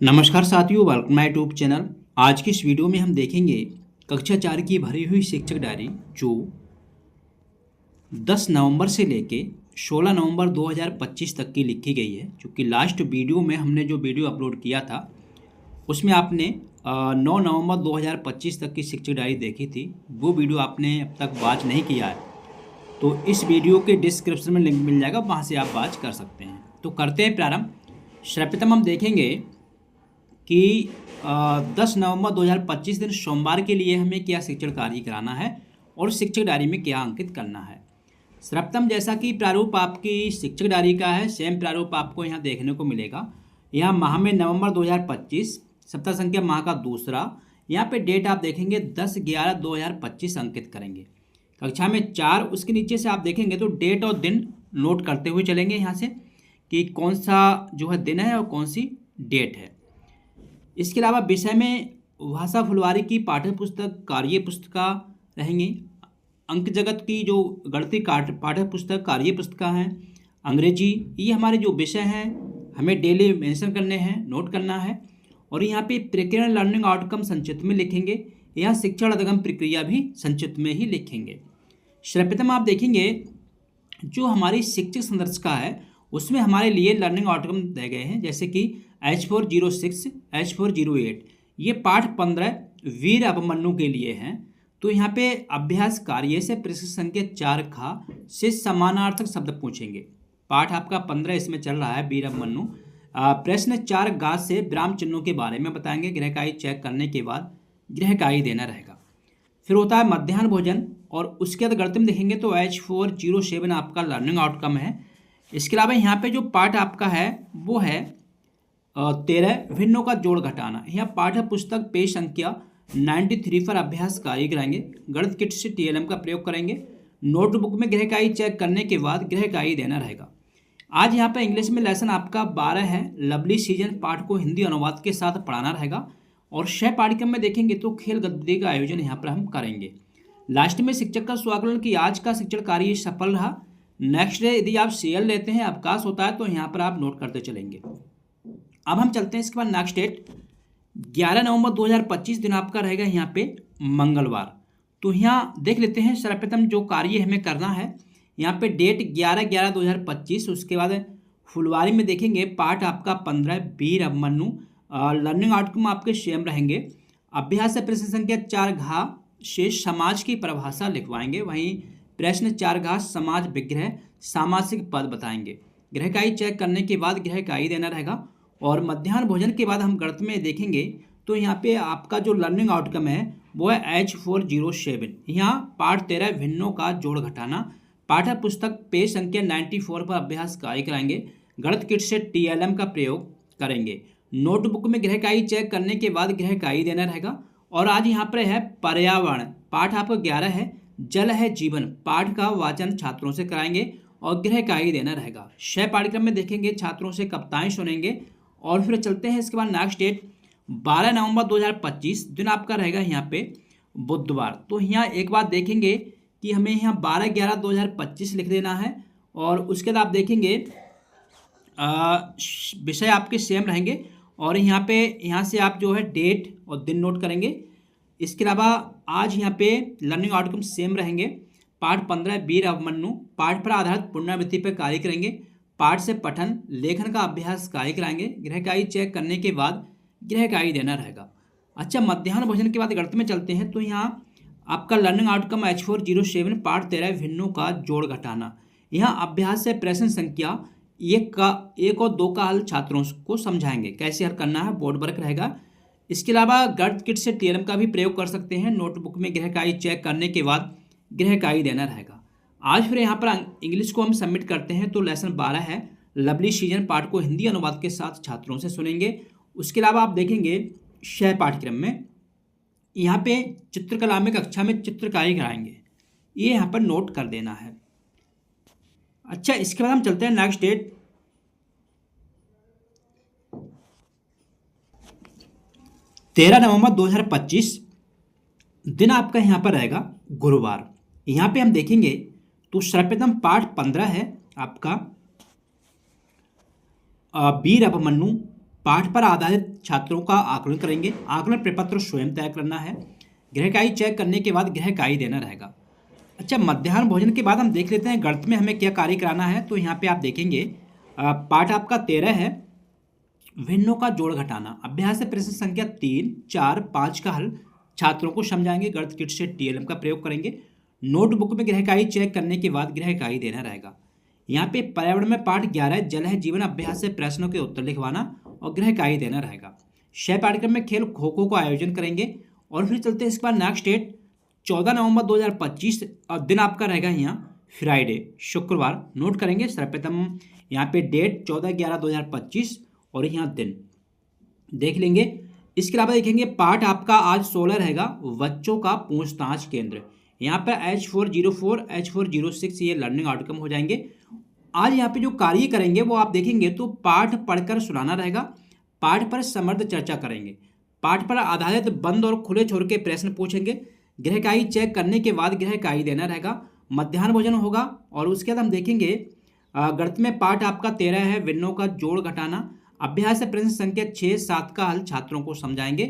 नमस्कार साथियों, welcome my YouTube channel. आज की इस वीडियो में हम देखेंगे कक्षा 4 की भरी हुई शिक्षक डायरी जो 10 नवंबर से लेके 16 नवंबर 2025 तक की लिखी गई है। क्योंकि लास्ट वीडियो में हमने जो वीडियो अपलोड किया था उसमें आपने 9 नवंबर 2025 तक की शिक्षक डायरी देखी थी। वो वीडियो आपने अब तक वॉच नहीं किया है तो इस वीडियो के डिस्क्रिप्शन में लिंक मिल जाएगा, वहाँ से आप वॉच कर सकते हैं। तो करते हैं प्रारंभ। सर्वप्रथम हम देखेंगे कि 10 नवंबर 2025 दिन सोमवार के लिए हमें क्या शिक्षण कार्य कराना है और शिक्षक डायरी में क्या अंकित करना है। सर्वप्रथम जैसा कि प्रारूप आपकी शिक्षक डायरी का है, सेम प्रारूप आपको यहाँ देखने को मिलेगा। यहाँ माह में नवंबर 2025, सप्ताह संख्या माह का दूसरा, यहाँ पे डेट आप देखेंगे 10/11/2025 अंकित करेंगे। कक्षा में 4, उसके नीचे से आप देखेंगे तो डेट और दिन नोट करते हुए चलेंगे यहाँ से कि कौन सा जो है दिन है और कौन सी डेट है। इसके अलावा विषय में भाषा फुलवारी की पाठ्य पुस्तक कार्य पुस्तिका रहेंगी। अंक जगत की जो गणितीय पाठ्य पुस्तक कार्य पुस्तिका हैं। अंग्रेजी, ये हमारे जो विषय हैं हमें डेली मेंशन करने हैं, नोट करना है। और यहाँ पे प्रक्रिया लर्निंग आउटकम संक्षिप्त में लिखेंगे। यहाँ शिक्षण अधिगम प्रक्रिया भी संक्षिप्त में ही लिखेंगे। सर्वप्रथम आप देखेंगे जो हमारी शिक्षक संदर्शिका है उसमें हमारे लिए लर्निंग आउटकम दिए गए हैं, जैसे कि H406, H408। ये पाठ 15 वीर अभिमन्यु के लिए हैं। तो यहाँ पे अभ्यास कार्य से प्रश्न संख्या 4 खा से समानार्थक शब्द पूछेंगे। पाठ आपका 15 इसमें चल रहा है, वीर अभिमन्यु। प्रश्न 4 गा से विराम चिन्हों के बारे में बताएंगे। गृहकार्य चेक करने के बाद गृहकार्य देना रहेगा। फिर होता है मध्याह्न भोजन, और उसके बाद गणित में देखेंगे तो H407 आपका लर्निंग आउटकम है। इसके अलावा यहाँ पे जो पाठ आपका है वो है 13 भिन्नों का जोड़ घटाना। यहाँ पाठ्य पुस्तक पेज संख्या 93 पर अभ्यास कार्य कराएंगे। गणित किट से TLM का प्रयोग करेंगे। नोटबुक में गृहकार्य चेक करने के बाद गृहकार्य देना रहेगा। आज यहाँ पर इंग्लिश में लेसन आपका 12 है, लवली सीजन। पाठ को हिंदी अनुवाद के साथ पढ़ाना रहेगा। और सह पाठ्यक्रम में देखेंगे तो खेल गतिविधि का आयोजन यहाँ पर हम करेंगे। लास्ट में शिक्षक का स्वागत कि आज का शिक्षण कार्य सफल रहा। नेक्स्ट डे यदि आप CL लेते हैं, अवकाश होता है, तो यहाँ पर आप नोट करते चलेंगे। अब हम चलते हैं इसके बाद नेक्स्ट डेट 11 नवंबर 2025 दिन आपका रहेगा यहाँ पे मंगलवार। तो यहाँ देख लेते हैं सर्वप्रथम जो कार्य हमें करना है। यहाँ पे डेट 11/11/2025। उसके बाद फुलवारी में देखेंगे पाठ आपका 15 वीर अभिमन्यु। लर्निंग आउटकम आपके सेम रहेंगे। अभ्यास से प्रश्न संख्या 4 घा से समाज की परिभाषा लिखवाएंगे। वहीं प्रश्न 4 घा समाज विग्रह सामासिक पद बताएंगे। गृहकार्य चेक करने के बाद गृहकार्य देना रहेगा। और मध्याह्न भोजन के बाद हम गणित में देखेंगे तो यहाँ पे आपका जो लर्निंग आउटकम है वो है H407। यहाँ पाठ 13 भिन्नों का जोड़ घटाना। पाठ्य पुस्तक पेज संख्या 94 पर अभ्यास कार्य कराएंगे। गणित किट से TLM का प्रयोग करेंगे। नोटबुक में गृहकार्य चेक करने के बाद गृहकार्य देना रहेगा। और आज यहाँ पर है पर्यावरण। पाठ आपका 11 है, जल है जीवन। पाठ का वाचन छात्रों से कराएंगे और गृहकार्य देना रहेगा। सह पाठ्यक्रम में देखेंगे छात्रों से कविताएं सुनेंगे। और फिर चलते हैं इसके बाद नेक्स्ट डेट 12 नवंबर 2025 दिन आपका रहेगा यहाँ पे बुधवार। तो यहाँ एक बात देखेंगे कि हमें यहाँ 12/11/2025 लिख देना है। और उसके बाद आप देखेंगे विषय आपके सेम रहेंगे। और यहाँ से आप जो है डेट और दिन नोट करेंगे। इसके अलावा आज यहाँ पे लर्निंग आउटकम सेम रहेंगे। पाठ 15 वीर अभिमन्यु। पाठ पर आधारित पुनरावृत्ति पर कार्य करेंगे। पाठ से पठन लेखन का अभ्यास कार्य कराएंगे। गृहकार्य चेक करने के बाद गृहकार्य देना रहेगा। अच्छा, मध्याह्न भोजन के बाद गणित में चलते हैं। तो यहाँ आपका लर्निंग आउटकम H407 पाठ 13 भिन्नों का जोड़ घटाना। यहाँ अभ्यास से प्रश्न संख्या 1 और 2 का हल छात्रों को समझाएंगे, कैसे हल करना है, बोर्ड वर्क रहेगा। इसके अलावा गणित किट से TLM का भी प्रयोग कर सकते हैं। नोटबुक में गृहकार्य चेक करने के बाद गृहकार्य देना रहेगा। आज फिर यहाँ पर इंग्लिश को हम सबमिट करते हैं। तो लेसन 12 है, लवली सीजन। पाठ को हिंदी अनुवाद के साथ छात्रों से सुनेंगे। उसके अलावा आप देखेंगे सह पाठ्यक्रम में यहाँ पे चित्रकला में कक्षा में चित्रकारी कराएंगे। ये यहाँ पर नोट कर देना है। अच्छा, इसके बाद हम चलते हैं नेक्स्ट डेट 13 नवंबर 2025 दिन आपका यहाँ पर रहेगा गुरुवार। यहाँ पे हम देखेंगे तो सर्वप्रथम पाठ 15 है आपका वीर अभिमन्यु। पाठ पर आधारित छात्रों का आकलन करेंगे। आकलन प्रपत्र स्वयं तय करना है। गृह कार्य चेक करने के बाद गृह कार्य देना रहेगा। अच्छा, मध्याह्न भोजन के बाद हम देख लेते हैं गणित में हमें क्या कार्य कराना है। तो यहाँ पे आप देखेंगे पाठ आपका 13 है, भिन्नों का जोड़ घटाना। अभ्यास से प्रश्न संख्या 3, 4, 5 का हल छात्रों को समझाएंगे। गणित किट से टीएलएम का प्रयोग करेंगे। नोटबुक में गृह कार्य चेक करने के बाद गृह कार्य देना रहेगा। यहाँ पे पर्यावरण में पाठ 11 जल है जीवन, अभ्यास से प्रश्नों के उत्तर लिखवाना और गृह कार्य देना रहेगा। शय पाठ्यक्रम में खेल खो खो का आयोजन करेंगे। और फिर चलते हैं इसके बाद नेक्स्ट डेट 14 नवंबर 2025 और दिन आपका रहेगा यहाँ फ्राइडे, शुक्रवार। नोट करेंगे सर्वप्रथम यहाँ पे डेट 14/11/2025 और यहाँ दिन देख लेंगे। इसके अलावा देखेंगे पाठ आपका आज 16 रहेगा, बच्चों का पूछताछ केंद्र। यहाँ पर H404 H406 ये लर्निंग आउटकम हो जाएंगे। आज यहाँ पे जो कार्य करेंगे वो आप देखेंगे तो पाठ पढ़कर सुनाना रहेगा, पाठ पर समर्थ चर्चा करेंगे, पाठ पर आधारित बंद और खुले छोर के प्रश्न पूछेंगे। गृह कार्य चेक करने के बाद गृह कार्य देना रहेगा। मध्याह्न भोजन होगा और उसके बाद हम देखेंगे गणित में पाठ आपका 13 है, भिन्नों का जोड़ घटाना। अभ्यास से प्रश्न संख्या 6, 7 का हल छात्रों को समझाएंगे।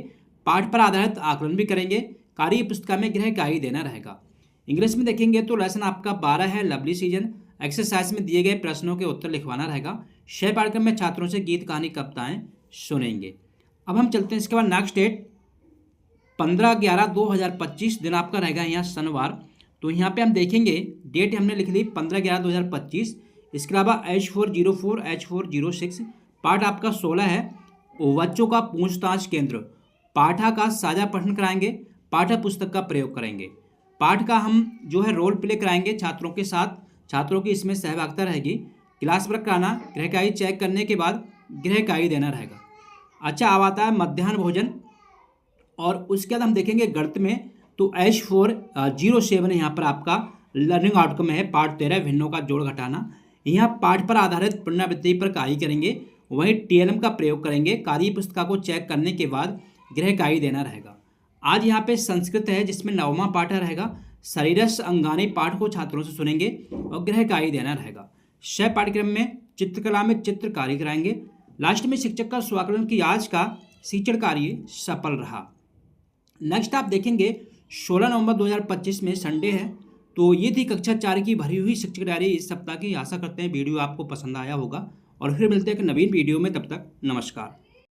पाठ पर आधारित आकलन भी करेंगे। कार्य पुस्तिका में गृह कार्य देना रहेगा। इंग्लिश में देखेंगे तो लेसन आपका 12 है, लवली सीजन। एक्सरसाइज में दिए गए प्रश्नों के उत्तर लिखवाना रहेगा। शय पाठ्यक्रम में छात्रों से गीत कहानी कविताएं सुनेंगे। अब हम चलते हैं इसके बाद नेक्स्ट डेट 15/11/2025 दिन आपका रहेगा यहाँ शनिवार। तो यहाँ पे हम देखेंगे डेट हमने लिख ली 15/11/2025। इसके अलावा H404 H406 पाठ आपका 16 है, बच्चों का पूछताछ केंद्र। पाठा का साझा पठन कराएंगे, पाठ्य पुस्तक का प्रयोग करेंगे। पाठ का हम जो है रोल प्ले कराएंगे छात्रों के साथ, छात्रों की इसमें सहभागिता रहेगी। क्लास वर्क कराना, गृह कार्य चेक करने के बाद गृह कार्य देना रहेगा। अच्छा, अब आता है मध्याह्न भोजन और उसके बाद हम देखेंगे गणित में तो H407 यहाँ पर आपका लर्निंग आउटकम है, पाठ 13 भिन्नों का जोड़ घटाना। यहाँ पाठ पर आधारित पुनरावृत्ति पर कार्य करेंगे, वहीं टीएलएम का प्रयोग करेंगे। कार्य पुस्तिका को चेक करने के बाद गृह कार्य देना रहेगा। आज यहाँ पे संस्कृत है जिसमें 9वां पाठ रहेगा। शरीरस्थ अंगानी पाठ को छात्रों से सुनेंगे और गृह कार्य देना रहेगा। शय पाठ्यक्रम में चित्रकला में चित्र कार्य कराएंगे। लास्ट में शिक्षक का स्वाकलन की आज का शिक्षण कार्य सफल रहा। नेक्स्ट आप देखेंगे 16 नवंबर 2025 में संडे है। तो ये थी कक्षा 4 की भरी हुई शिक्षक डायरी इस सप्ताह की। आशा करते हैं वीडियो आपको पसंद आया होगा और फिर मिलते हैं एक नवीन वीडियो में। तब तक नमस्कार।